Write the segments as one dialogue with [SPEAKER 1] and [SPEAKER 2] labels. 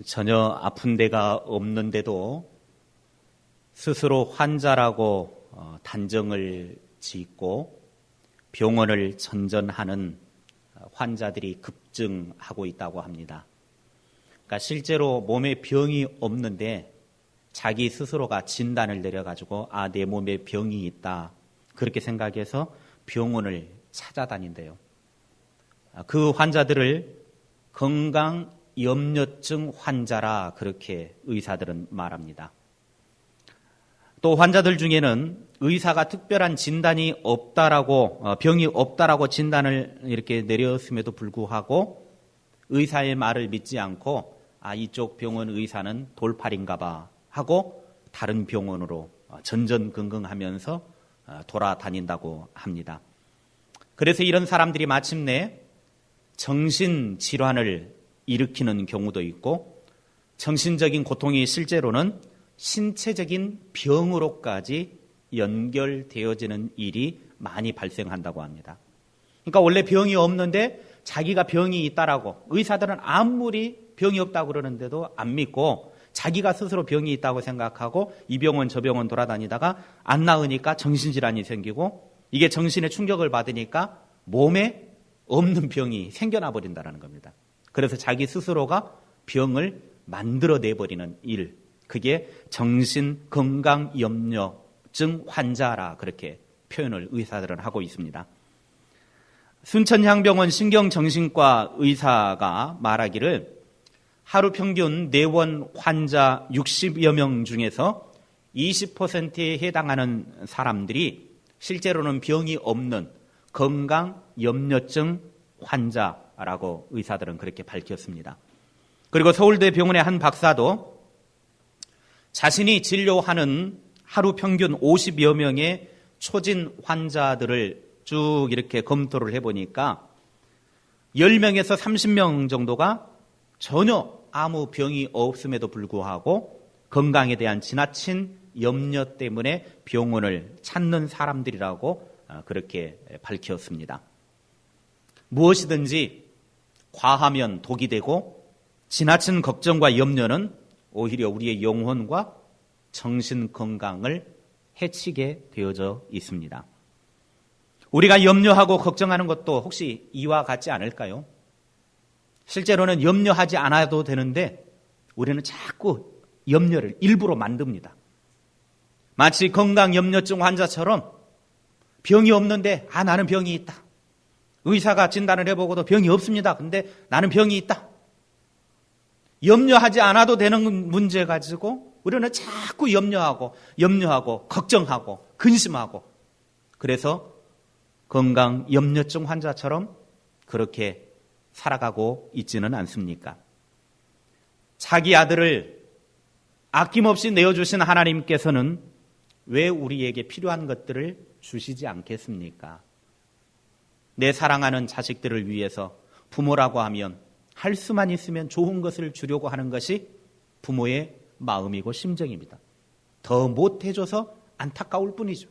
[SPEAKER 1] 전혀 아픈 데가 없는데도 스스로 환자라고 단정을 짓고 병원을 전전하는 환자들이 급증하고 있다고 합니다. 그러니까 실제로 몸에 병이 없는데 자기 스스로가 진단을 내려가지고 내 몸에 병이 있다 그렇게 생각해서 병원을 찾아다닌대요. 그 환자들을 건강염려증 환자라 그렇게 의사들은 말합니다. 또 환자들 중에는 의사가 특별한 진단이 없다라고 병이 없다라고 진단을 이렇게 내렸음에도 불구하고 의사의 말을 믿지 않고 이쪽 병원 의사는 돌팔인가 봐 하고 다른 병원으로 전전긍긍하면서 돌아다닌다고 합니다. 그래서 이런 사람들이 마침내 정신질환을 일으키는 경우도 있고 정신적인 고통이 실제로는 신체적인 병으로까지 연결되어지는 일이 많이 발생한다고 합니다. 그러니까 원래 병이 없는데 자기가 병이 있다라고 의사들은 아무리 병이 없다고 그러는데도 안 믿고 자기가 스스로 병이 있다고 생각하고 이 병원 저 병원 돌아다니다가 안 나으니까 정신질환이 생기고 이게 정신에 충격을 받으니까 몸에 없는 병이 생겨나 버린다는 겁니다. 그래서 자기 스스로가 병을 만들어내버리는 일, 그게 정신건강염려증 환자라 그렇게 표현을 의사들은 하고 있습니다. 순천향병원 신경정신과 의사가 말하기를 하루 평균 내원 환자 60여 명 중에서 20%에 해당하는 사람들이 실제로는 병이 없는 건강염려증 환자라고 의사들은 그렇게 밝혔습니다. 그리고 서울대 병원의 한 박사도 자신이 진료하는 하루 평균 50여 명의 초진 환자들을 쭉 이렇게 검토를 해보니까 10명에서 30명 정도가 전혀 아무 병이 없음에도 불구하고 건강에 대한 지나친 염려 때문에 병원을 찾는 사람들이라고 그렇게 밝혔습니다. 무엇이든지 과하면 독이 되고 지나친 걱정과 염려는 오히려 우리의 영혼과 정신 건강을 해치게 되어져 있습니다. 우리가 염려하고 걱정하는 것도 혹시 이와 같지 않을까요? 실제로는 염려하지 않아도 되는데 우리는 자꾸 염려를 일부러 만듭니다. 마치 건강염려증 환자처럼 병이 없는데 나는 병이 있다. 의사가 진단을 해보고도 병이 없습니다. 근데 나는 병이 있다. 염려하지 않아도 되는 문제 가지고 우리는 자꾸 염려하고 걱정하고 근심하고 그래서 건강염려증 환자처럼 그렇게 살아가고 있지는 않습니까? 자기 아들을 아낌없이 내어주신 하나님께서는 왜 우리에게 필요한 것들을 주시지 않겠습니까? 내 사랑하는 자식들을 위해서 부모라고 하면 할 수만 있으면 좋은 것을 주려고 하는 것이 부모의 마음이고 심정입니다. 더 못해줘서 안타까울 뿐이죠.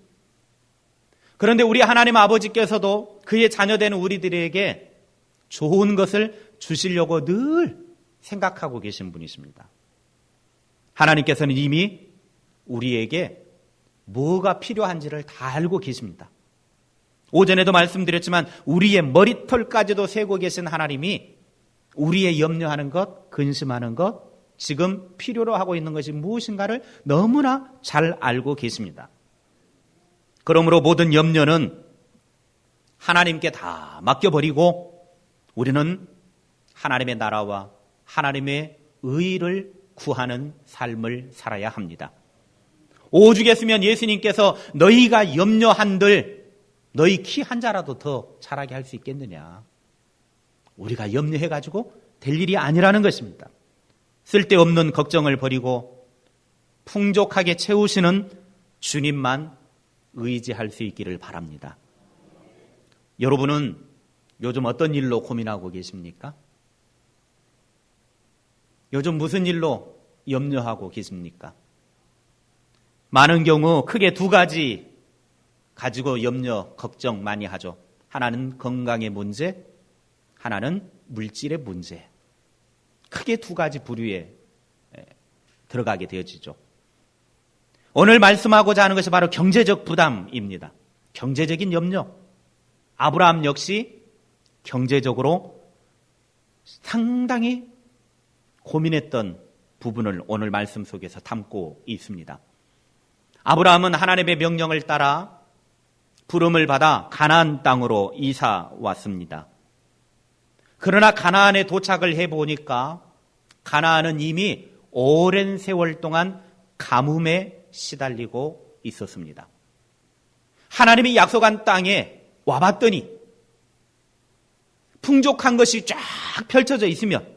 [SPEAKER 1] 그런데 우리 하나님 아버지께서도 그의 자녀된 우리들에게 좋은 것을 주시려고 늘 생각하고 계신 분이십니다. 하나님께서는 이미 우리에게 뭐가 필요한지를 다 알고 계십니다. 오전에도 말씀드렸지만 우리의 머리털까지도 세고 계신 하나님이 우리의 염려하는 것, 근심하는 것, 지금 필요로 하고 있는 것이 무엇인가를 너무나 잘 알고 계십니다. 그러므로 모든 염려는 하나님께 다 맡겨버리고 우리는 하나님의 나라와 하나님의 의를 구하는 삶을 살아야 합니다. 오죽했으면 예수님께서 너희가 염려한들 너희 키 한 자라도 더 자라게 할 수 있겠느냐. 우리가 염려해가지고 될 일이 아니라는 것입니다. 쓸데없는 걱정을 버리고 풍족하게 채우시는 주님만 의지할 수 있기를 바랍니다. 여러분은 요즘 어떤 일로 고민하고 계십니까? 요즘 무슨 일로 염려하고 계십니까? 많은 경우 크게 두 가지 가지고 염려, 걱정 많이 하죠. 하나는 건강의 문제, 하나는 물질의 문제. 크게 두 가지 부류의 들어가게 되어지죠. 오늘 말씀하고자 하는 것이 바로 경제적 부담입니다. 경제적인 염려. 아브라함 역시 경제적으로 상당히 고민했던 부분을 오늘 말씀 속에서 담고 있습니다. 아브라함은 하나님의 명령을 따라 부름을 받아 가나안 땅으로 이사 왔습니다. 그러나 가나안에 도착을 해보니까 가나안은 이미 오랜 세월 동안 가뭄에 시달리고 있었습니다. 하나님이 약속한 땅에 와봤더니 풍족한 것이 쫙 펼쳐져 있으면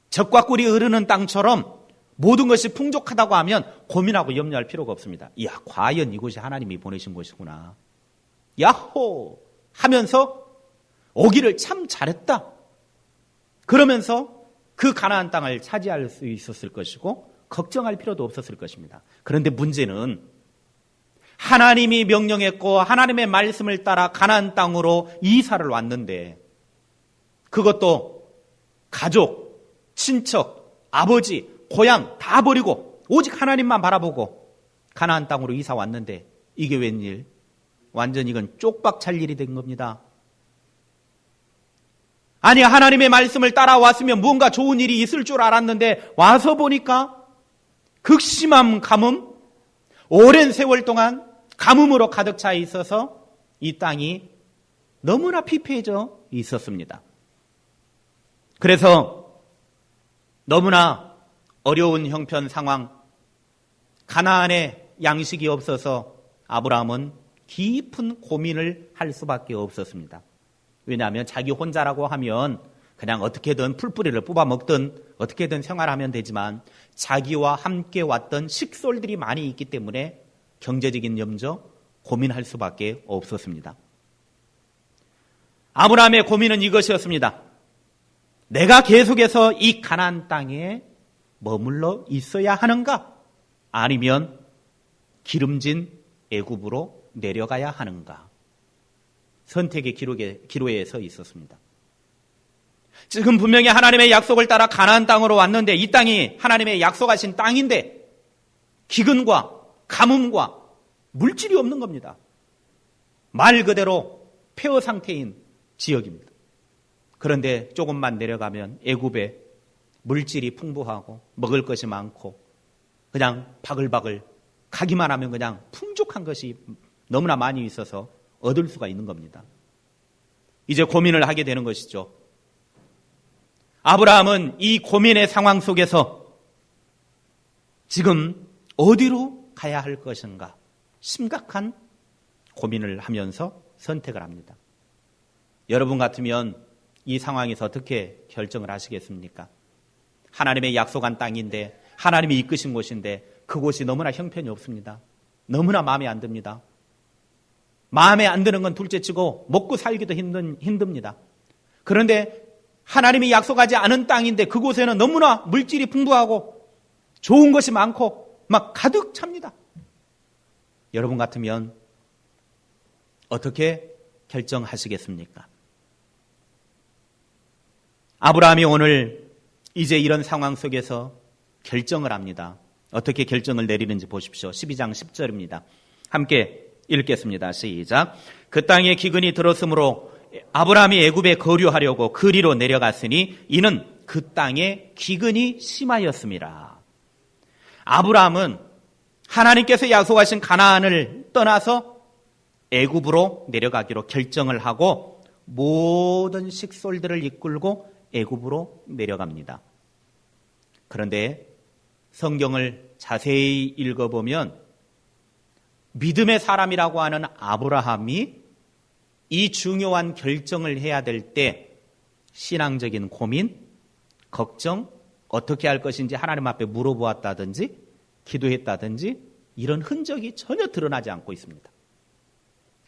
[SPEAKER 1] 젖과 꿀이 흐르는 땅처럼 모든 것이 풍족하다고 하면 고민하고 염려할 필요가 없습니다. 이야, 과연 이곳이 하나님이 보내신 곳이구나. 야호! 하면서 오기를 참 잘했다. 그러면서 그 가나안 땅을 차지할 수 있었을 것이고 걱정할 필요도 없었을 것입니다. 그런데 문제는 하나님이 명령했고 하나님의 말씀을 따라 가나안 땅으로 이사를 왔는데 그것도 가족, 친척, 아버지, 고향 다 버리고 오직 하나님만 바라보고 가나안 땅으로 이사 왔는데 이게 웬일? 완전 이건 쪽박 찰 일이 된 겁니다. 아니, 하나님의 말씀을 따라왔으면 무언가 좋은 일이 있을 줄 알았는데 와서 보니까 극심한 가뭄, 오랜 세월 동안 가뭄으로 가득 차 있어서 이 땅이 너무나 피폐해져 있었습니다. 그래서 너무나 어려운 형편 상황, 가나안에 양식이 없어서 아브라함은 깊은 고민을 할 수밖에 없었습니다. 왜냐하면 자기 혼자라고 하면 그냥 어떻게든 풀뿌리를 뽑아 먹든 어떻게든 생활하면 되지만 자기와 함께 왔던 식솔들이 많이 있기 때문에 경제적인 염려, 고민할 수밖에 없었습니다. 아브라함의 고민은 이것이었습니다. 내가 계속해서 이 가나안 땅에 머물러 있어야 하는가? 아니면 기름진 애굽으로 내려가야 하는가? 선택의 기로에 서 있었습니다. 지금 분명히 하나님의 약속을 따라 가나안 땅으로 왔는데 이 땅이 하나님의 약속하신 땅인데 기근과 가뭄과 물질이 없는 겁니다. 말 그대로 폐허 상태인 지역입니다. 그런데 조금만 내려가면 애굽에 물질이 풍부하고 먹을 것이 많고 그냥 바글바글 가기만 하면 그냥 풍족한 것이 너무나 많이 있어서 얻을 수가 있는 겁니다. 이제 고민을 하게 되는 것이죠. 아브라함은 이 고민의 상황 속에서 지금 어디로 가야 할 것인가 심각한 고민을 하면서 선택을 합니다. 여러분 같으면 이 상황에서 어떻게 결정을 하시겠습니까? 하나님의 약속한 땅인데 하나님이 이끄신 곳인데 그곳이 너무나 형편이 없습니다. 너무나 마음에 안 듭니다. 마음에 안 드는 건 둘째치고 먹고 살기도 힘듭니다. 그런데 하나님이 약속하지 않은 땅인데 그곳에는 너무나 물질이 풍부하고 좋은 것이 많고 막 가득 찹니다. 여러분 같으면 어떻게 결정하시겠습니까? 아브라함이 오늘 이제 이런 상황 속에서 결정을 합니다. 어떻게 결정을 내리는지 보십시오. 12장 10절입니다. 함께 읽겠습니다. 시작. 그 땅에 기근이 들었으므로 아브라함이 애굽에 거류하려고 그리로 내려갔으니 이는 그 땅에 기근이 심하였습니다. 아브라함은 하나님께서 약속하신 가나안을 떠나서 애굽으로 내려가기로 결정을 하고 모든 식솔들을 이끌고 애굽으로 내려갑니다. 그런데 성경을 자세히 읽어보면 믿음의 사람이라고 하는 아브라함이 이 중요한 결정을 해야 될 때 신앙적인 고민, 걱정, 어떻게 할 것인지 하나님 앞에 물어보았다든지 기도했다든지 이런 흔적이 전혀 드러나지 않고 있습니다.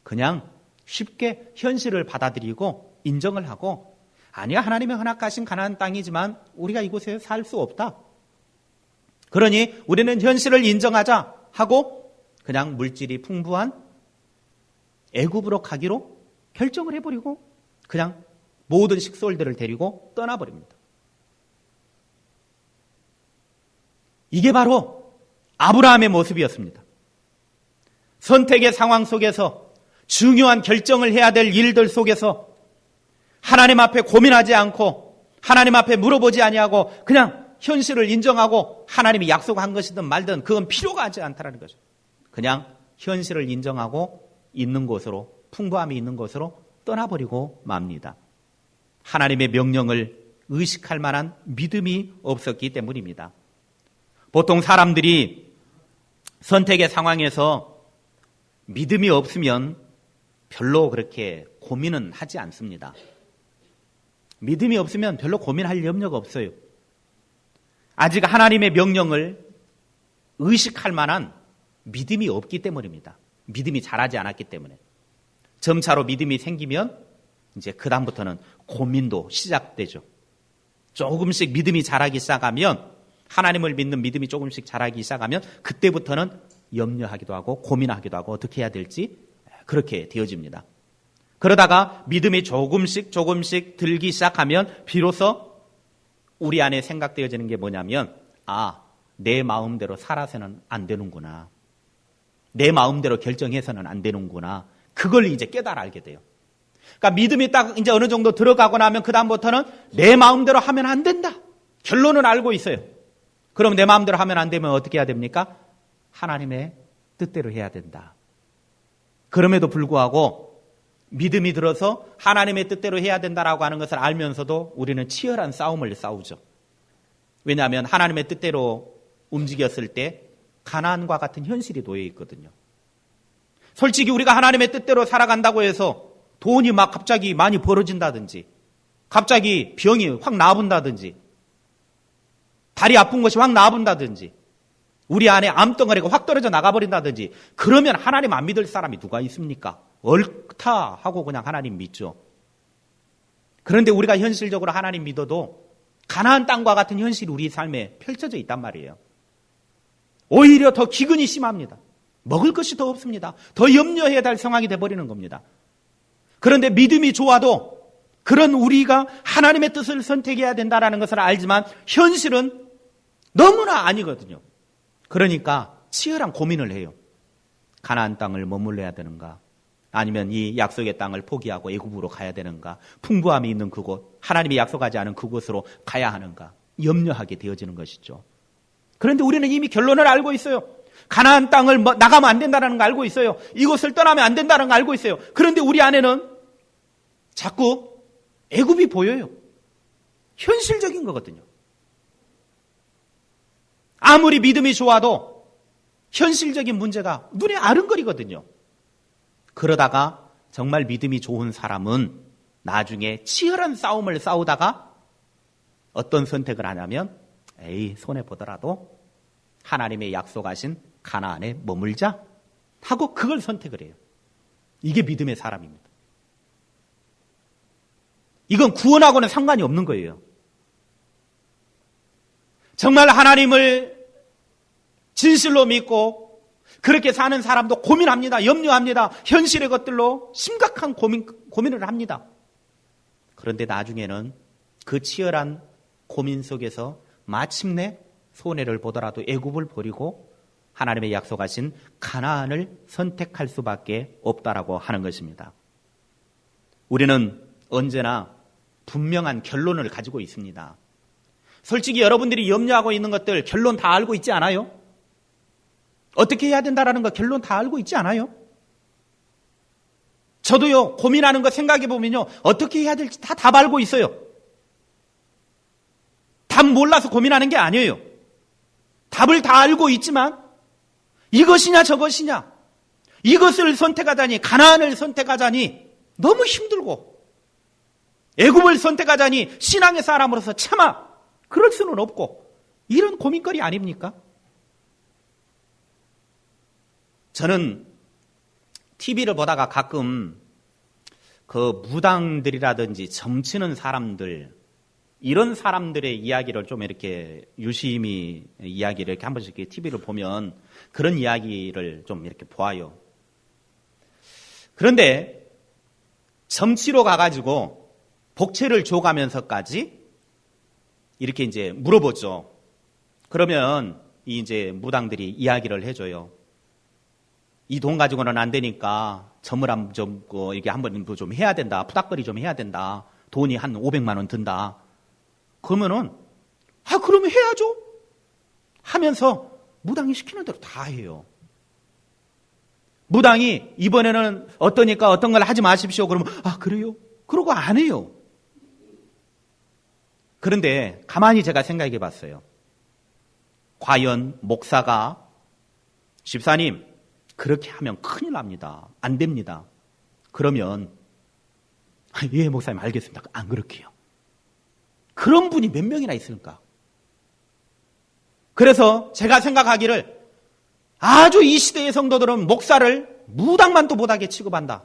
[SPEAKER 1] 그냥 쉽게 현실을 받아들이고 인정을 하고 아니야, 하나님의 허락하신 가나안 땅이지만 우리가 이곳에 살 수 없다. 그러니 우리는 현실을 인정하자 하고 그냥 물질이 풍부한 애굽으로 가기로 결정을 해버리고 그냥 모든 식솔들을 데리고 떠나버립니다. 이게 바로 아브라함의 모습이었습니다. 선택의 상황 속에서 중요한 결정을 해야 될 일들 속에서 하나님 앞에 고민하지 않고 하나님 앞에 물어보지 아니하고 그냥 현실을 인정하고 하나님이 약속한 것이든 말든 그건 필요가 하지 않다라는 거죠. 그냥 현실을 인정하고 있는 곳으로, 풍부함이 있는 곳으로 떠나버리고 맙니다. 하나님의 명령을 의식할 만한 믿음이 없었기 때문입니다. 보통 사람들이 선택의 상황에서 믿음이 없으면 별로 그렇게 고민은 하지 않습니다. 믿음이 없으면 별로 고민할 염려가 없어요. 아직 하나님의 명령을 의식할 만한 믿음이 없기 때문입니다. 믿음이 자라지 않았기 때문에. 점차로 믿음이 생기면 이제 그다음부터는 고민도 시작되죠. 조금씩 믿음이 자라기 시작하면, 하나님을 믿는 믿음이 조금씩 자라기 시작하면 그때부터는 염려하기도 하고 고민하기도 하고 어떻게 해야 될지 그렇게 되어집니다. 그러다가 믿음이 조금씩 들기 시작하면 비로소 우리 안에 생각되어지는 게 뭐냐면, 내 마음대로 살아서는 안 되는구나. 내 마음대로 결정해서는 안 되는구나. 그걸 이제 깨달아 알게 돼요. 그러니까 믿음이 딱 이제 어느 정도 들어가고 나면 그다음부터는 내 마음대로 하면 안 된다. 결론은 알고 있어요. 그럼 내 마음대로 하면 안 되면 어떻게 해야 됩니까? 하나님의 뜻대로 해야 된다. 그럼에도 불구하고 믿음이 들어서 하나님의 뜻대로 해야 된다라고 하는 것을 알면서도 우리는 치열한 싸움을 싸우죠. 왜냐하면 하나님의 뜻대로 움직였을 때 가나안과 같은 현실이 놓여 있거든요. 솔직히 우리가 하나님의 뜻대로 살아간다고 해서 돈이 막 갑자기 많이 벌어진다든지, 갑자기 병이 확 나아본다든지, 다리 아픈 것이 확 나아본다든지, 우리 안에 암덩어리가 확 떨어져 나가버린다든지, 그러면 하나님 안 믿을 사람이 누가 있습니까? 옳다 하고 그냥 하나님 믿죠. 그런데 우리가 현실적으로 하나님 믿어도 가나안 땅과 같은 현실이 우리 삶에 펼쳐져 있단 말이에요. 오히려 더 기근이 심합니다. 먹을 것이 더 없습니다. 더 염려해야 할 상황이 돼버리는 겁니다. 그런데 믿음이 좋아도 그런 우리가 하나님의 뜻을 선택해야 된다는 것을 알지만 현실은 너무나 아니거든요. 그러니까 치열한 고민을 해요. 가나안 땅을 머물러야 되는가? 아니면 이 약속의 땅을 포기하고 애굽으로 가야 되는가? 풍부함이 있는 그곳, 하나님이 약속하지 않은 그곳으로 가야 하는가? 염려하게 되어지는 것이죠. 그런데 우리는 이미 결론을 알고 있어요. 가나안 땅을 나가면 안 된다는 거 알고 있어요. 이곳을 떠나면 안 된다는 거 알고 있어요. 그런데 우리 안에는 자꾸 애굽이 보여요. 현실적인 거거든요. 아무리 믿음이 좋아도 현실적인 문제가 눈에 아른거리거든요. 그러다가 정말 믿음이 좋은 사람은 나중에 치열한 싸움을 싸우다가 어떤 선택을 하냐면, 손해보더라도 하나님의 약속하신 가나안에 머물자 하고 그걸 선택을 해요. 이게 믿음의 사람입니다. 이건 구원하고는 상관이 없는 거예요. 정말 하나님을 진실로 믿고 그렇게 사는 사람도 고민합니다. 염려합니다. 현실의 것들로 심각한 고민을 합니다. 그런데 나중에는 그 치열한 고민 속에서 마침내 손해를 보더라도 애굽을 버리고 하나님의 약속하신 가나안을 선택할 수밖에 없다라고 하는 것입니다. 우리는 언제나 분명한 결론을 가지고 있습니다. 솔직히 여러분들이 염려하고 있는 것들 결론 다 알고 있지 않아요? 어떻게 해야 된다라는 거 결론 다 알고 있지 않아요? 저도요, 고민하는 거 생각해 보면요, 어떻게 해야 될지 다 답 알고 있어요. 답 몰라서 고민하는 게 아니에요. 답을 다 알고 있지만 이것이냐 저것이냐, 이것을 선택하자니 가나안을 선택하자니 너무 힘들고, 애굽을 선택하자니 신앙의 사람으로서 차마 그럴 수는 없고, 이런 고민거리 아닙니까? 저는 TV를 보다가 가끔 그 무당들이라든지 점치는 사람들, 이런 사람들의 이야기를 좀 이렇게 유심히 이야기를 이렇게 한 번씩 TV를 보면 그런 이야기를 좀 이렇게 보아요. 그런데 점치러 가가지고 복채를 줘가면서까지 이렇게 이제 물어보죠. 그러면 이제 무당들이 이야기를 해줘요. 이 돈 가지고는 안 되니까 점을 좀 이렇게 한번 좀 해야 된다. 푸닥거리 좀 해야 된다. 돈이 한 500만 원 든다. 그러면은 그러면 해야죠. 하면서 무당이 시키는 대로 다 해요. 무당이 이번에는 어떠니까 어떤 걸 하지 마십시오. 그러면 그래요? 그러고 안 해요. 그런데 가만히 제가 생각해 봤어요. 과연 목사가 집사님 그렇게 하면 큰일 납니다. 안 됩니다. 그러면 예 목사님 알겠습니다. 안 그렇게요. 그런 분이 몇 명이나 있을까? 그래서 제가 생각하기를 아주 이 시대의 성도들은 목사를 무당만도 못하게 취급한다.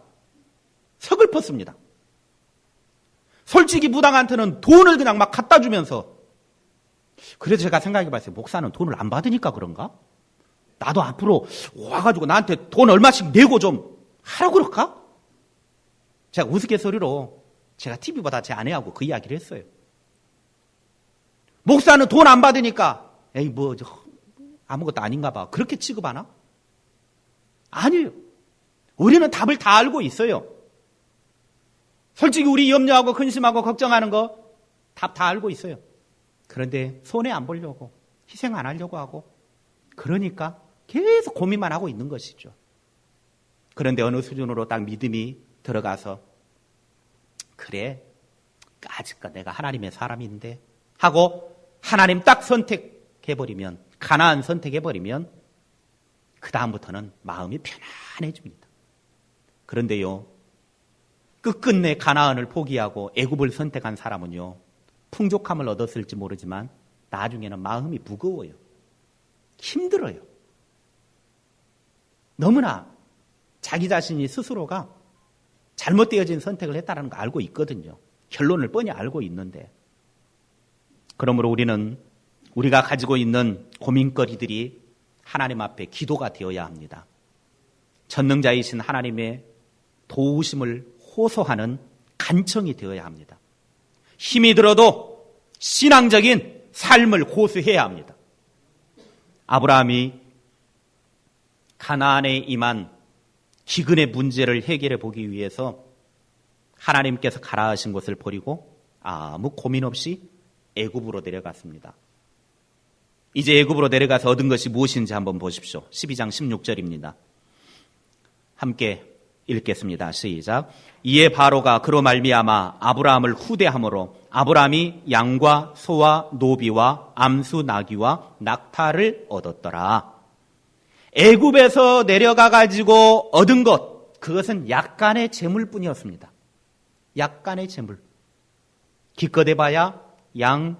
[SPEAKER 1] 서글펐습니다. 솔직히 무당한테는 돈을 그냥 막 갖다 주면서 그래서 제가 생각해 봤어요. 목사는 돈을 안 받으니까 그런가? 나도 앞으로 와가지고 나한테 돈 얼마씩 내고 좀 하라고 그럴까? 제가 우스갯소리로 제가 TV보다 제 아내하고 그 이야기를 했어요. 목사는 돈 안 받으니까 에이 아무것도 아닌가 봐. 그렇게 취급하나? 아니에요. 우리는 답을 다 알고 있어요. 솔직히 우리 염려하고 근심하고 걱정하는 거 답 다 알고 있어요. 그런데 손해 안 보려고 희생 안 하려고 하고 그러니까 계속 고민만 하고 있는 것이죠. 그런데 어느 수준으로 딱 믿음이 들어가서 그래 까짓거 내가 하나님의 사람인데 하고 하나님 딱 선택해버리면 가나안 선택해버리면 그 다음부터는 마음이 편안해집니다. 그런데요 끝끝내 가나안을 포기하고 애굽을 선택한 사람은요 풍족함을 얻었을지 모르지만 나중에는 마음이 무거워요. 힘들어요. 너무나 자기 자신이 스스로가 잘못되어진 선택을 했다는 거 알고 있거든요. 결론을 뻔히 알고 있는데 그러므로 우리는 우리가 가지고 있는 고민거리들이 하나님 앞에 기도가 되어야 합니다. 전능자이신 하나님의 도우심을 호소하는 간청이 되어야 합니다. 힘이 들어도 신앙적인 삶을 고수해야 합니다. 아브라함이 가나안에 임한 기근의 문제를 해결해 보기 위해서 하나님께서 가라 하신 곳을 버리고 아무 고민 없이 애굽으로 내려갔습니다. 이제 애굽으로 내려가서 얻은 것이 무엇인지 한번 보십시오. 12장 16절입니다. 함께 읽겠습니다. 시작. 이에 바로가 그로 말미암아 아브라함을 후대함으로 아브라함이 양과 소와 노비와 암수 나귀와 낙타를 얻었더라. 애굽에서 내려가 가지고 얻은 것 그것은 약간의 재물뿐이었습니다. 약간의 재물. 기껏 해봐야 양,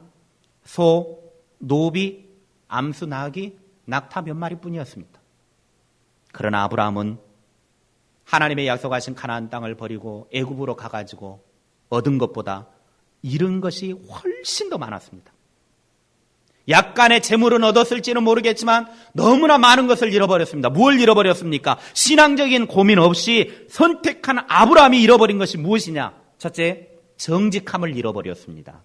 [SPEAKER 1] 소, 노비, 암수 나귀, 낙타 몇 마리뿐이었습니다. 그러나 아브라함은 하나님의 약속하신 가나안 땅을 버리고 애굽으로 가가지고 얻은 것보다 잃은 것이 훨씬 더 많았습니다. 약간의 재물은 얻었을지는 모르겠지만 너무나 많은 것을 잃어버렸습니다. 뭘 잃어버렸습니까? 신앙적인 고민 없이 선택한 아브라함이 잃어버린 것이 무엇이냐? 첫째, 정직함을 잃어버렸습니다.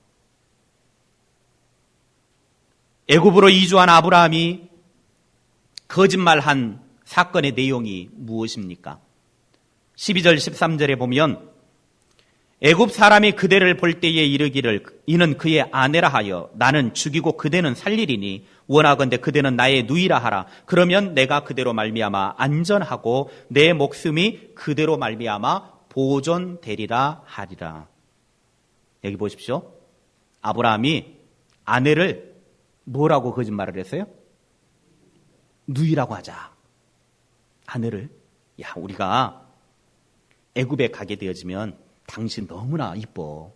[SPEAKER 1] 애굽으로 이주한 아브라함이 거짓말한 사건의 내용이 무엇입니까? 12절 13절에 보면 애굽 사람이 그대를 볼 때에 이르기를 이는 그의 아내라 하여 나는 죽이고 그대는 살리리니 원하건대 그대는 나의 누이라 하라. 그러면 내가 그대로 말미암아 안전하고 내 목숨이 그대로 말미암아 보존되리라 하리라. 여기 보십시오. 아브라함이 아내를 뭐라고 거짓말을 했어요? 누이라고 하자. 아내를 우리가 애굽에 가게 되어지면 당신 너무나 이뻐.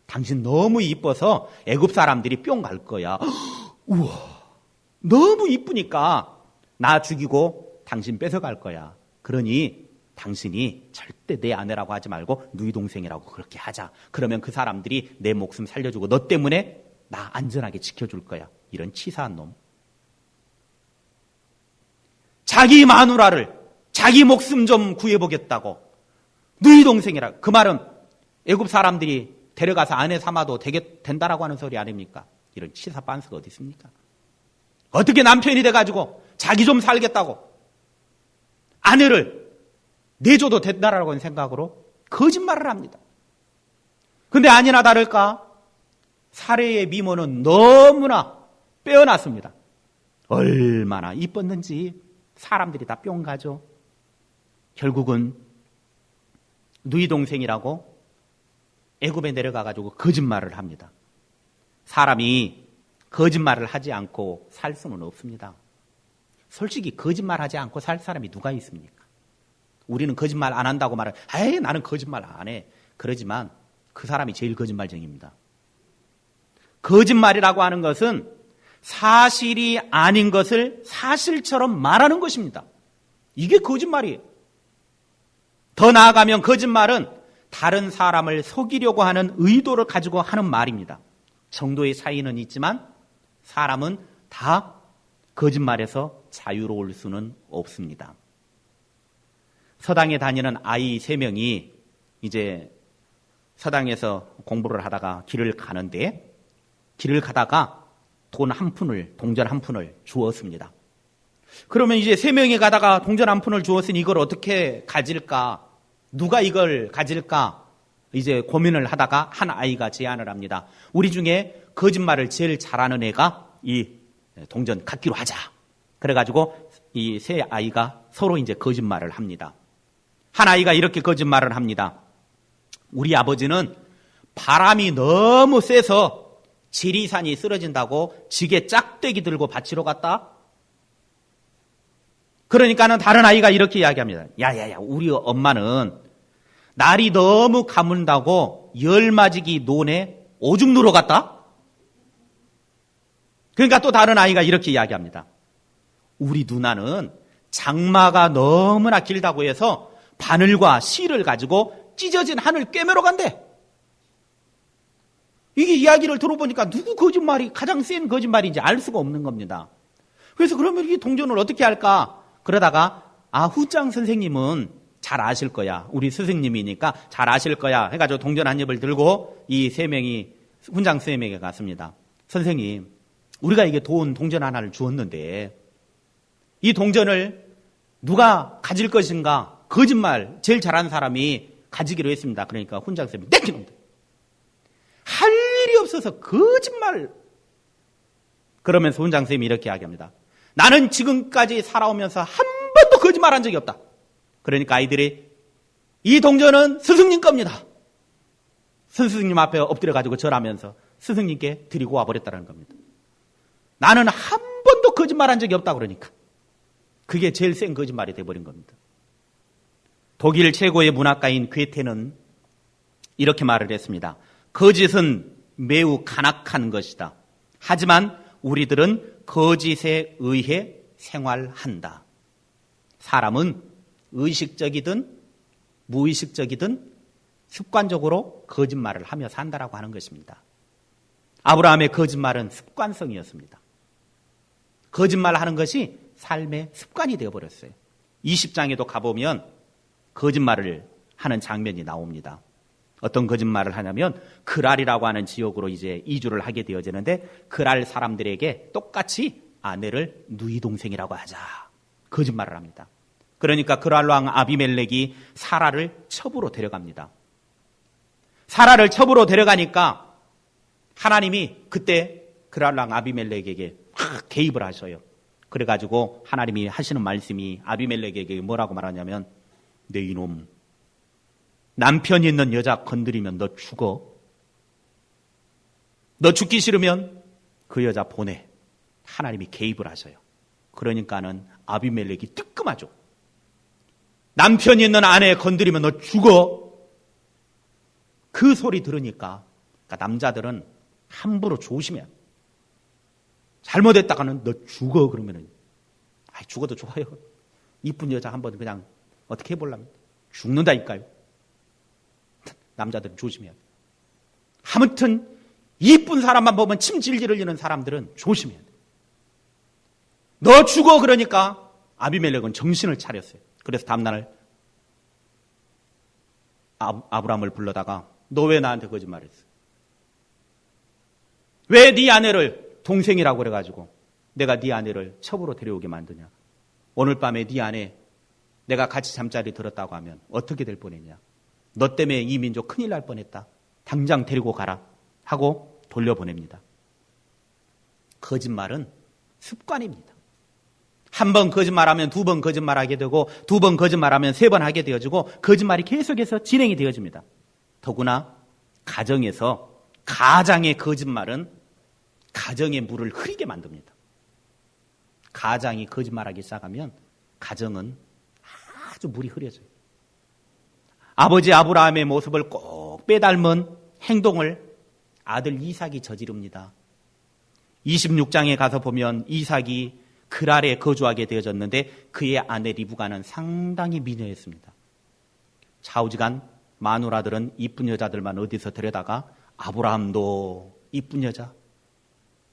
[SPEAKER 1] 당신 너무 이뻐서 애굽 사람들이 뿅 갈 거야. 우와, 너무 이쁘니까 나 죽이고 당신 뺏어갈 거야. 그러니 당신이 절대 내 아내라고 하지 말고 누이 동생이라고 그렇게 하자. 그러면 그 사람들이 내 목숨 살려주고 너 때문에 나 안전하게 지켜줄 거야. 이런 치사한 놈. 자기 마누라를 자기 목숨 좀 구해보겠다고 누이 동생이라. 그 말은 애굽 사람들이 데려가서 아내 삼아도 된다라고 하는 소리 아닙니까? 이런 치사 빤스가 어디 있습니까? 어떻게 남편이 돼가지고 자기 좀 살겠다고 아내를 내줘도 된다라고 하는 생각으로 거짓말을 합니다. 근데 아니나 다를까 사례의 미모는 너무나 빼어났습니다. 얼마나 이뻤는지 사람들이 다 뿅 가죠. 결국은 누이 동생이라고 애굽에 내려가가지고 거짓말을 합니다. 사람이 거짓말을 하지 않고 살 수는 없습니다. 솔직히 거짓말하지 않고 살 사람이 누가 있습니까? 우리는 거짓말 안 한다고 말을 에이 나는 거짓말 안 해. 그러지만 그 사람이 제일 거짓말쟁이입니다. 거짓말이라고 하는 것은 사실이 아닌 것을 사실처럼 말하는 것입니다. 이게 거짓말이에요. 더 나아가면 거짓말은 다른 사람을 속이려고 하는 의도를 가지고 하는 말입니다. 정도의 차이는 있지만 사람은 다 거짓말에서 자유로울 수는 없습니다. 서당에 다니는 아이 3명이 이제 서당에서 공부를 하다가 길을 가는데 길을 가다가 동전 한 푼을 주었습니다. 그러면 이제 3명이 가다가 동전 한 푼을 주었으니 이걸 어떻게 가질까? 누가 이걸 가질까? 이제 고민을 하다가 한 아이가 제안을 합니다. 우리 중에 거짓말을 제일 잘하는 애가 이 동전 갖기로 하자. 그래가지고 이 3 아이가 서로 이제 거짓말을 합니다. 한 아이가 이렇게 거짓말을 합니다. 우리 아버지는 바람이 너무 세서 지리산이 쓰러진다고 지게 짝대기 들고 바치러 갔다. 그러니까는 다른 아이가 이렇게 이야기합니다. 야야야, 우리 엄마는 날이 너무 가문다고 열맞이기 논에 오줌 누러 갔다. 그러니까 또 다른 아이가 이렇게 이야기합니다. 우리 누나는 장마가 너무나 길다고 해서 바늘과 실을 가지고 찢어진 하늘 꿰매러 간대. 이게 이야기를 들어보니까 누구 거짓말이 가장 센 거짓말인지 알 수가 없는 겁니다. 그래서 그러면 이 동전을 어떻게 할까? 그러다가 후장 선생님은 잘 아실 거야. 우리 스승님이니까 잘 아실 거야 해가지고 동전 한 입을 들고 이 3명이 훈장 선생님에게 갔습니다. 선생님, 우리가 이게 동전 하나를 주었는데 이 동전을 누가 가질 것인가? 거짓말 제일 잘하는 사람이 가지기로 했습니다. 그러니까 훈장 선생님이 땡기는데 할 일이 없어서 거짓말. 그러면서 훈장 선생님이 이렇게 이야기합니다. 나는 지금까지 살아오면서 한 번도 거짓말한 적이 없다. 그러니까 아이들이 이 동전은 스승님 겁니다. 스승님 앞에 엎드려가지고 절하면서 스승님께 드리고 와버렸다는 겁니다. 나는 한 번도 거짓말한 적이 없다 그러니까. 그게 제일 센 거짓말이 돼버린 겁니다. 독일 최고의 문학가인 괴테는 이렇게 말을 했습니다. 거짓은 매우 간악한 것이다. 하지만 우리들은 거짓에 의해 생활한다. 사람은 의식적이든 무의식적이든 습관적으로 거짓말을 하며 산다라고 하는 것입니다. 아브라함의 거짓말은 습관성이었습니다. 거짓말하는 것이 삶의 습관이 되어버렸어요. 20장에도 가보면 거짓말을 하는 장면이 나옵니다. 어떤 거짓말을 하냐면 그랄이라고 하는 지역으로 이제 이주를 하게 되어지는데 그랄 사람들에게 똑같이 아내를 누이 동생이라고 하자. 거짓말을 합니다. 그러니까 그랄 왕 아비멜렉이 사라를 첩으로 데려갑니다. 사라를 첩으로 데려가니까 하나님이 그때 그랄 왕 아비멜렉에게 확 개입을 하셔요. 그래가지고 하나님이 하시는 말씀이 아비멜렉에게 뭐라고 말하냐면 내 이놈 남편이 있는 여자 건드리면 너 죽어. 너 죽기 싫으면 그 여자 보내. 하나님이 개입을 하셔요. 그러니까는 아비멜렉이 뜨끔하죠. 남편이 있는 아내 건드리면 너 죽어. 그 소리 들으니까 그러니까 남자들은 함부로 조심해야 돼. 잘못했다가는 너 죽어 그러면은 죽어도 좋아요. 이쁜 여자 한번 그냥 어떻게 해보려면 죽는다니까요. 남자들은 조심해야 돼. 아무튼 이쁜 사람만 보면 침 질질 흘리는 사람들은 조심해야 돼. 너 죽어 그러니까 아비멜렉은 정신을 차렸어요. 그래서 다음날 아브라함을 불러다가 너 왜 나한테 거짓말했어? 왜 네 아내를 동생이라고 그래가지고 내가 네 아내를 첩으로 데려오게 만드냐? 오늘 밤에 네 아내 내가 같이 잠자리 들었다고 하면 어떻게 될 뻔했냐? 너 때문에 이 민족 큰일 날 뻔했다. 당장 데리고 가라 하고 돌려보냅니다. 거짓말은 습관입니다. 한 번 거짓말하면 두 번 거짓말하게 되고 두 번 거짓말하면 세 번 하게 되어지고 거짓말이 계속해서 진행이 되어집니다. 더구나 가정에서 가장의 거짓말은 가정의 물을 흐리게 만듭니다. 가장이 거짓말하기 시작하면 가정은 아주 물이 흐려져요. 아버지 아브라함의 모습을 꼭 빼닮은 행동을 아들 이삭이 저지릅니다. 26장에 가서 보면 이삭이 그랄에 거주하게 되어졌는데 그의 아내 리브가는 상당히 미녀였습니다. 좌우지간 마누라들은 이쁜 여자들만 어디서 데려다가 아브라함도 이쁜 여자,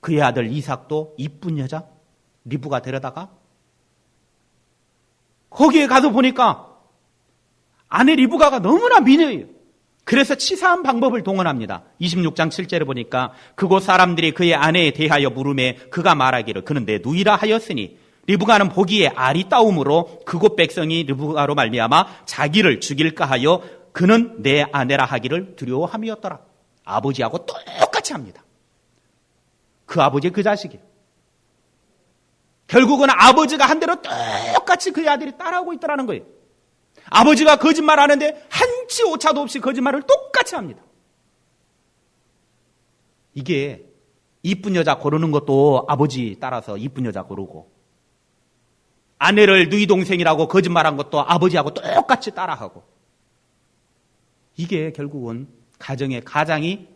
[SPEAKER 1] 그의 아들 이삭도 이쁜 여자, 리브가 데려다가 거기에 가서 보니까 아내 리브가가 너무나 미녀예요. 그래서 치사한 방법을 동원합니다. 26장 7절에 보니까 그곳 사람들이 그의 아내에 대하여 물음에 그가 말하기를 그는 내 누이라 하였으니 리브가는 보기에 아리따움으로 그곳 백성이 리브가로 말미암아 자기를 죽일까 하여 그는 내 아내라 하기를 두려워함이었더라. 아버지하고 똑같이 합니다. 그 아버지 그 자식이에요. 결국은 아버지가 한 대로 똑같이 그의 아들이 따라하고 있더라는 거예요. 아버지가 거짓말하는데 한치 오차도 없이 거짓말을 똑같이 합니다. 이게 이쁜 여자 고르는 것도 아버지 따라서 이쁜 여자 고르고 아내를 누이 동생이라고 거짓말한 것도 아버지하고 똑같이 따라하고 이게 결국은 가정의 가장이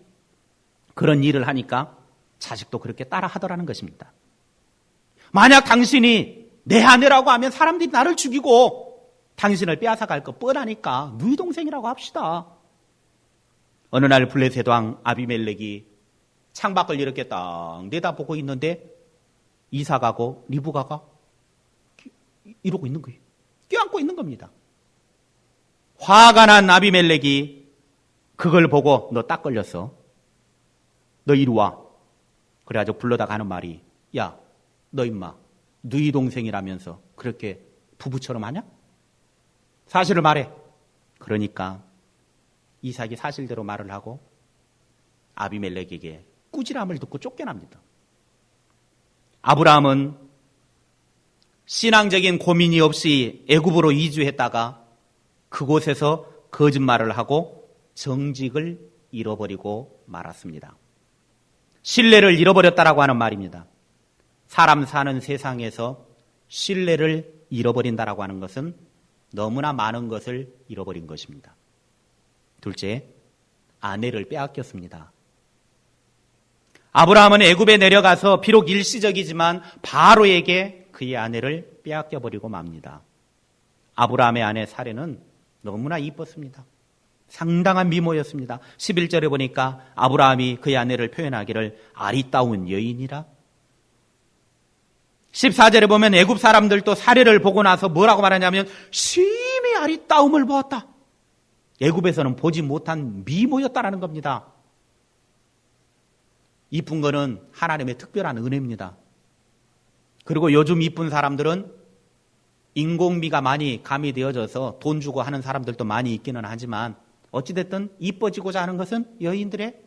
[SPEAKER 1] 그런 일을 하니까 자식도 그렇게 따라하더라는 것입니다. 만약 당신이 내 아내라고 하면 사람들이 나를 죽이고 당신을 빼앗아갈 거 뻔하니까 누이 동생이라고 합시다. 어느 날 블레셋 왕 아비멜렉이 창밖을 이렇게 딱 내다보고 있는데 이삭하고 리브가가 이러고 있는 거예요. 껴안고 있는 겁니다. 화가 난 아비멜렉이 그걸 보고 너 딱 걸렸어. 너 이리 와. 그래가지고 불러다가 하는 말이 야, 너 임마 누이 동생이라면서 그렇게 부부처럼 하냐? 사실을 말해. 그러니까 이삭이 사실대로 말을 하고 아비멜렉에게 꾸지람을 듣고 쫓겨납니다. 아브라함은 신앙적인 고민이 없이 애굽으로 이주했다가 그곳에서 거짓말을 하고 정직을 잃어버리고 말았습니다. 신뢰를 잃어버렸다라고 하는 말입니다. 사람 사는 세상에서 신뢰를 잃어버린다라고 하는 것은 너무나 많은 것을 잃어버린 것입니다. 둘째, 아내를 빼앗겼습니다. 아브라함은 애굽에 내려가서 비록 일시적이지만 바로에게 그의 아내를 빼앗겨버리고 맙니다. 아브라함의 아내 사레는 너무나 이뻤습니다. 상당한 미모였습니다. 11절에 보니까 아브라함이 그의 아내를 표현하기를 아리따운 여인이라. 14절에 보면 애굽 사람들도 사례를 보고 나서 뭐라고 말하냐면 심히 아리따움을 보았다. 애굽에서는 보지 못한 미모였다라는 겁니다. 이쁜 거는 하나님의 특별한 은혜입니다. 그리고 요즘 이쁜 사람들은 인공미가 많이 가미되어져서 돈 주고 하는 사람들도 많이 있기는 하지만 어찌됐든 이뻐지고자 하는 것은 여인들의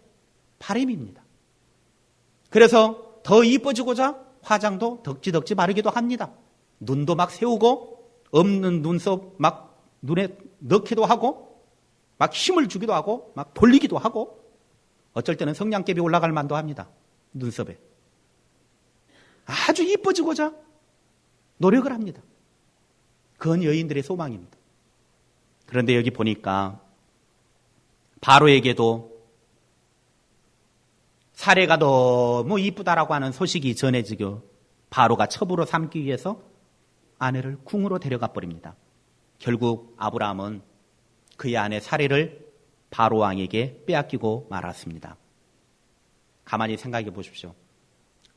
[SPEAKER 1] 바람입니다. 그래서 더 이뻐지고자 화장도 덕지덕지 바르기도 합니다. 눈도 막 세우고 없는 눈썹 막 눈에 넣기도 하고 막 힘을 주기도 하고 막 돌리기도 하고 어쩔 때는 성냥개비 올라갈 만도 합니다. 눈썹에. 아주 이뻐지고자 노력을 합니다. 그건 여인들의 소망입니다. 그런데 여기 보니까 바로에게도 사례가 너무 이쁘다라고 하는 소식이 전해지고 바로가 첩으로 삼기 위해서 아내를 궁으로 데려가 버립니다. 결국 아브라함은 그의 아내 사례를 바로 왕에게 빼앗기고 말았습니다. 가만히 생각해 보십시오.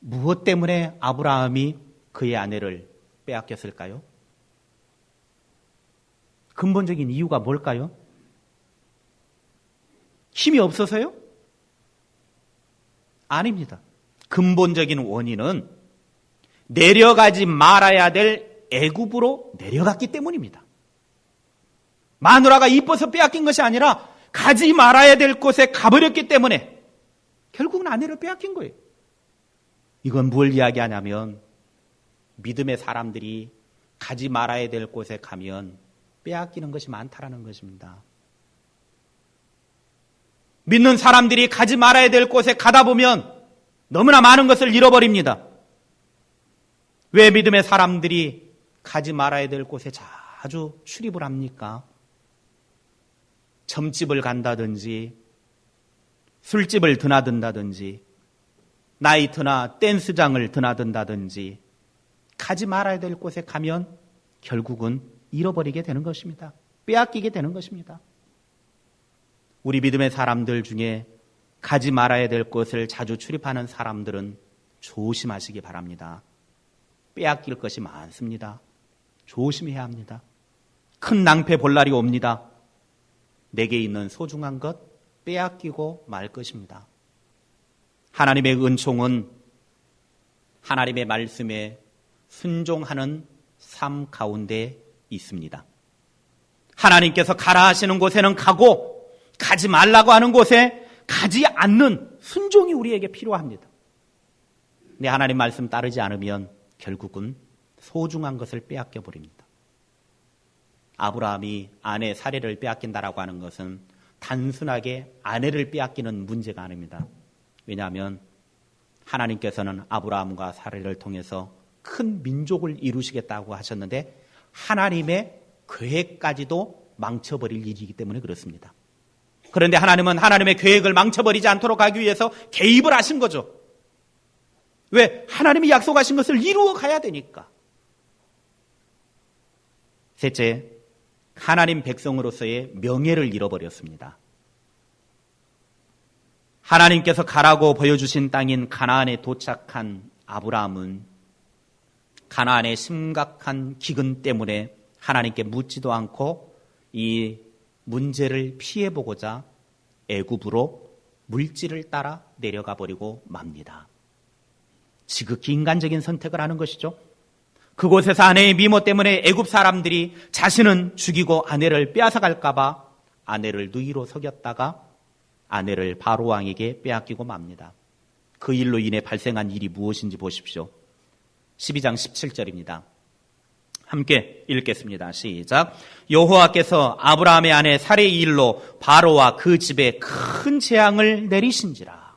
[SPEAKER 1] 무엇 때문에 아브라함이 그의 아내를 빼앗겼을까요? 근본적인 이유가 뭘까요? 힘이 없어서요? 아닙니다. 근본적인 원인은 내려가지 말아야 될 애굽으로 내려갔기 때문입니다. 마누라가 이뻐서 빼앗긴 것이 아니라 가지 말아야 될 곳에 가버렸기 때문에 결국은 아내를 빼앗긴 거예요. 이건 뭘 이야기하냐면 믿음의 사람들이 가지 말아야 될 곳에 가면 빼앗기는 것이 많다라는 것입니다. 믿는 사람들이 가지 말아야 될 곳에 가다 보면 너무나 많은 것을 잃어버립니다. 왜 믿음의 사람들이 가지 말아야 될 곳에 자주 출입을 합니까? 점집을 간다든지 술집을 드나든다든지 나이트나 댄스장을 드나든다든지 가지 말아야 될 곳에 가면 결국은 잃어버리게 되는 것입니다. 빼앗기게 되는 것입니다. 우리 믿음의 사람들 중에 가지 말아야 될 곳을 자주 출입하는 사람들은 조심하시기 바랍니다. 빼앗길 것이 많습니다. 조심해야 합니다. 큰 낭패 볼 날이 옵니다. 내게 있는 소중한 것 빼앗기고 말 것입니다. 하나님의 은총은 하나님의 말씀에 순종하는 삶 가운데 있습니다. 하나님께서 가라 하시는 곳에는 가고 가지 말라고 하는 곳에 가지 않는 순종이 우리에게 필요합니다. 근데 하나님 말씀 따르지 않으면 결국은 소중한 것을 빼앗겨 버립니다. 아브라함이 아내 사례를 빼앗긴다라고 하는 것은 단순하게 아내를 빼앗기는 문제가 아닙니다. 왜냐하면 하나님께서는 아브라함과 사례를 통해서 큰 민족을 이루시겠다고 하셨는데 하나님의 계획까지도 망쳐버릴 일이기 때문에 그렇습니다. 그런데 하나님은 하나님의 계획을 망쳐버리지 않도록 하기 위해서 개입을 하신 거죠. 왜? 하나님이 약속하신 것을 이루어 가야 되니까. 셋째, 하나님 백성으로서의 명예를 잃어버렸습니다. 하나님께서 가라고 보여주신 땅인 가나안에 도착한 아브라함은 가나안의 심각한 기근 때문에 하나님께 묻지도 않고 이 문제를 피해보고자 애굽으로 물질을 따라 내려가 버리고 맙니다. 지극히 인간적인 선택을 하는 것이죠. 그곳에서 아내의 미모 때문에 애굽 사람들이 자신은 죽이고 아내를 빼앗아 갈까 봐 아내를 누이로 속였다가 아내를 바로 왕에게 빼앗기고 맙니다. 그 일로 인해 발생한 일이 무엇인지 보십시오. 12장 17절입니다. 함께 읽겠습니다. 시작. 여호와께서 아브라함의 아내 사레의 일로 바로와 그 집에 큰 재앙을 내리신지라.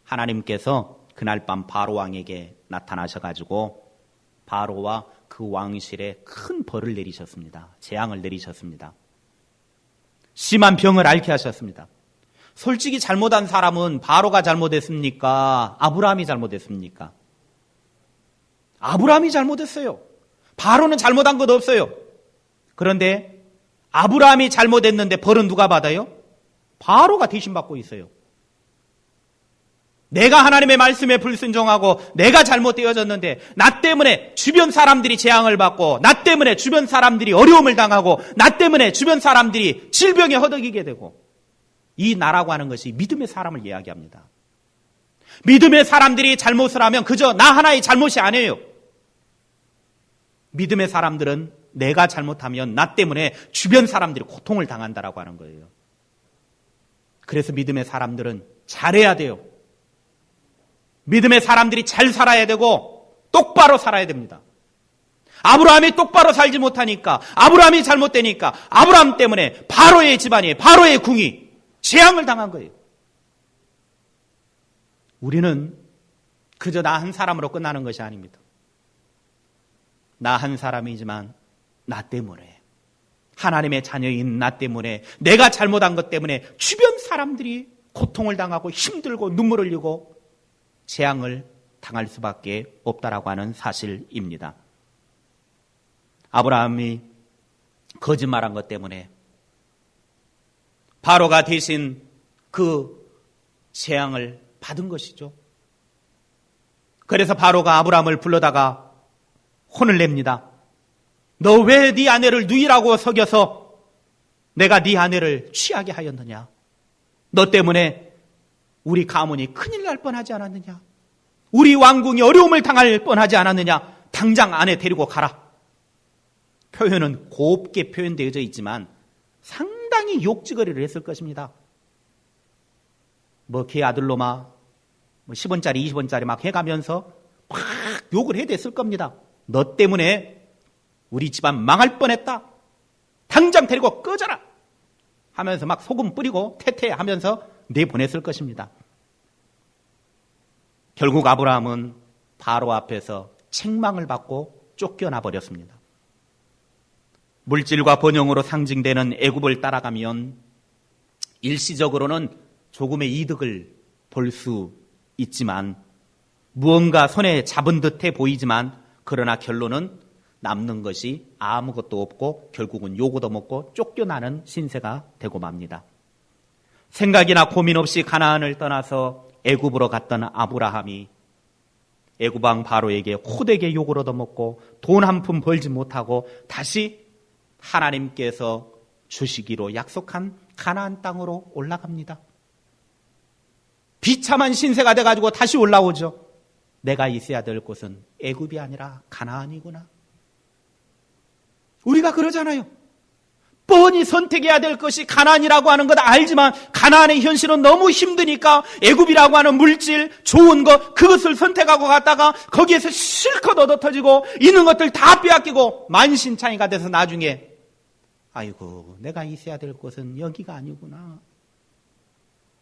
[SPEAKER 1] 하나님께서 그날 밤 바로 왕에게 나타나셔가지고 바로와 그 왕실에 큰 벌을 내리셨습니다. 재앙을 내리셨습니다. 심한 병을 앓게 하셨습니다. 솔직히 잘못한 사람은 바로가 잘못했습니까? 아브라함이 잘못했습니까? 아브라함이 잘못했어요. 바로는 잘못한 것 없어요. 그런데 아브라함이 잘못했는데 벌은 누가 받아요? 바로가 대신 받고 있어요. 내가 하나님의 말씀에 불순종하고 내가 잘못되어졌는데 나 때문에 주변 사람들이 재앙을 받고 나 때문에 주변 사람들이 어려움을 당하고 나 때문에 주변 사람들이 질병에 허덕이게 되고 이 나라고 하는 것이 믿음의 사람을 이야기합니다. 믿음의 사람들이 잘못을 하면 그저 나 하나의 잘못이 아니에요. 믿음의 사람들은 내가 잘못하면 나 때문에 주변 사람들이 고통을 당한다라고 하는 거예요. 그래서 믿음의 사람들은 잘해야 돼요. 믿음의 사람들이 잘 살아야 되고 똑바로 살아야 됩니다. 아브라함이 똑바로 살지 못하니까 아브라함이 잘못되니까 아브라함 때문에 바로의 집안이 바로의 궁이 재앙을 당한 거예요. 우리는 그저 나 한 사람으로 끝나는 것이 아닙니다. 나 한 사람이지만 나 때문에 하나님의 자녀인 나 때문에 내가 잘못한 것 때문에 주변 사람들이 고통을 당하고 힘들고 눈물 흘리고 재앙을 당할 수밖에 없다라고 하는 사실입니다. 아브라함이 거짓말한 것 때문에 바로가 대신 그 재앙을 받은 것이죠. 그래서 바로가 아브라함을 불러다가 혼을 냅니다. 너 왜 네 아내를 누이라고 속여서 내가 네 아내를 취하게 하였느냐? 너 때문에 우리 가문이 큰일 날 뻔하지 않았느냐? 우리 왕궁이 어려움을 당할 뻔하지 않았느냐? 당장 아내 데리고 가라. 표현은 곱게 표현되어져 있지만 상당히 욕지거리를 했을 것입니다. 걔 아들놈아 10원짜리 20원짜리 막 해가면서 막 욕을 해댔을 겁니다. 너 때문에 우리 집안 망할 뻔했다. 당장 데리고 꺼져라 하면서 막 소금 뿌리고 태태하면서 내보냈을 것입니다. 결국 아브라함은 바로 앞에서 책망을 받고 쫓겨나 버렸습니다. 물질과 번영으로 상징되는 애굽을 따라가면 일시적으로는 조금의 이득을 볼 수 있지만 무언가 손에 잡은 듯해 보이지만 그러나 결론은 남는 것이 아무것도 없고 결국은 욕 얻어먹고 쫓겨나는 신세가 되고 맙니다. 생각이나 고민 없이 가나안을 떠나서 애굽으로 갔던 아브라함이 애굽 왕 바로에게 호되게 욕을 얻어먹고 돈 한 푼 벌지 못하고 다시 하나님께서 주시기로 약속한 가나안 땅으로 올라갑니다. 비참한 신세가 돼가지고 다시 올라오죠. 내가 있어야 될 곳은 애굽이 아니라 가나안이구나. 우리가 그러잖아요. 뻔히 선택해야 될 것이 가나안이라고 하는 것 알지만 가나안의 현실은 너무 힘드니까 애굽이라고 하는 물질, 좋은 것 그것을 선택하고 갔다가 거기에서 실컷 얻어터지고 있는 것들 다 빼앗기고 만신창이가 돼서 나중에 아이고 내가 있어야 될 곳은 여기가 아니구나.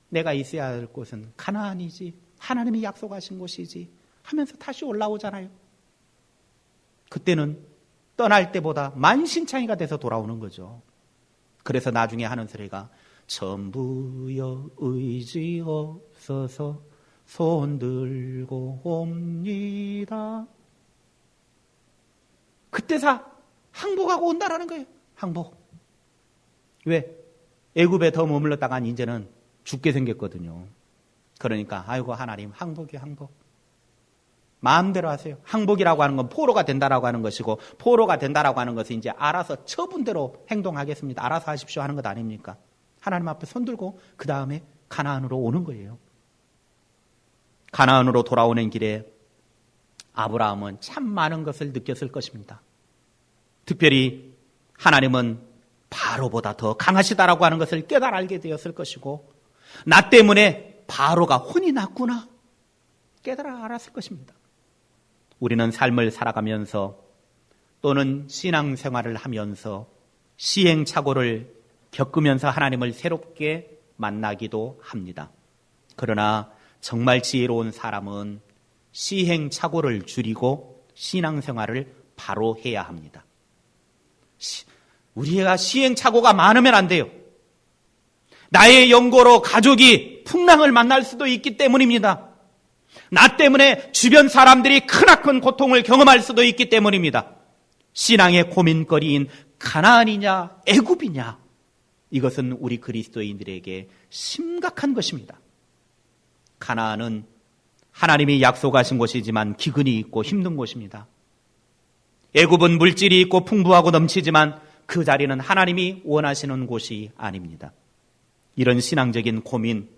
[SPEAKER 1] 내가 있어야 할 곳은 가나안이지 하나님이 약속하신 곳이지 하면서 다시 올라오잖아요. 그때는 떠날 때보다 만신창이가 돼서 돌아오는 거죠. 그래서 나중에 하는 소리가 전부여 의지 없어서 손 들고 옵니다. 그때서 항복하고 온다라는 거예요. 항복. 왜? 애굽에 더 머물렀다가 이제는 죽게 생겼거든요. 그러니까 아이고 하나님 항복이 항복. 마음대로 하세요. 항복이라고 하는 건 포로가 된다라고 하는 것이고 포로가 된다라고 하는 것은 이제 알아서 처분대로 행동하겠습니다. 알아서 하십시오 하는 것 아닙니까? 하나님 앞에 손들고 그 다음에 가나안으로 오는 거예요. 가나안으로 돌아오는 길에 아브라함은 참 많은 것을 느꼈을 것입니다. 특별히 하나님은 바로보다 더 강하시다라고 하는 것을 깨달아 알게 되었을 것이고 나 때문에 바로가 혼이 났구나 깨달아 알았을 것입니다. 우리는 삶을 살아가면서 또는 신앙생활을 하면서 시행착오를 겪으면서 하나님을 새롭게 만나기도 합니다. 그러나 정말 지혜로운 사람은 시행착오를 줄이고 신앙생활을 바로 해야 합니다. 우리가 시행착오가 많으면 안 돼요. 나의 연고로 가족이 풍랑을 만날 수도 있기 때문입니다. 나 때문에 주변 사람들이 크나큰 고통을 경험할 수도 있기 때문입니다. 신앙의 고민거리인 가나안이냐 애굽이냐 이것은 우리 그리스도인들에게 심각한 것입니다. 가나안은 하나님이 약속하신 곳이지만 기근이 있고 힘든 곳입니다. 애굽은 물질이 있고 풍부하고 넘치지만 그 자리는 하나님이 원하시는 곳이 아닙니다. 이런 신앙적인 고민,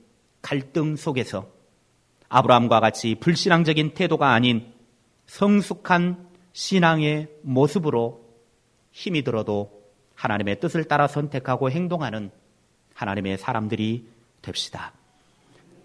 [SPEAKER 1] 갈등 속에서 아브라함과 같이 불신앙적인 태도가 아닌 성숙한 신앙의 모습으로 힘이 들어도 하나님의 뜻을 따라 선택하고 행동하는 하나님의 사람들이 됩시다.